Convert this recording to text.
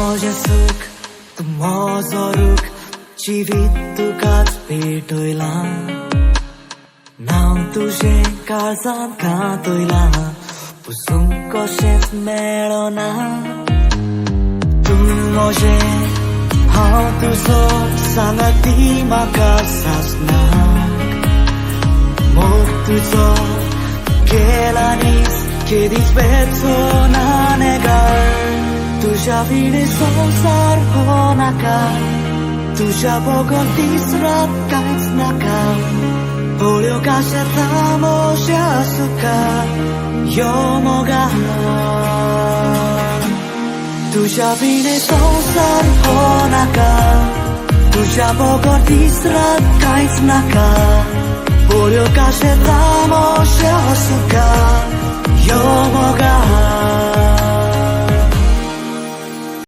माझे सुख तू माझो रूख जिवीत तुकाच भेटोयला नाव तुझें काळजांत घातोयला पुसूंक कशेंच मेळना तू म्हजें हांव तुजो सांगाती म्हाका सासना मोग तुजो गेला नीस केदीच वेचोना नेगार तुझ्या विणे संसार हो नाका तुझ्या बगोन तिसरात कांयच नाका पोळ्यो काशे तामोशा सुका यो मोगा तुझ्या विणे संसार हो नाका तुझ्या बगोन तिसरात कांयच नाका पोळ्यो काशे तामोशा सुका यो मोगा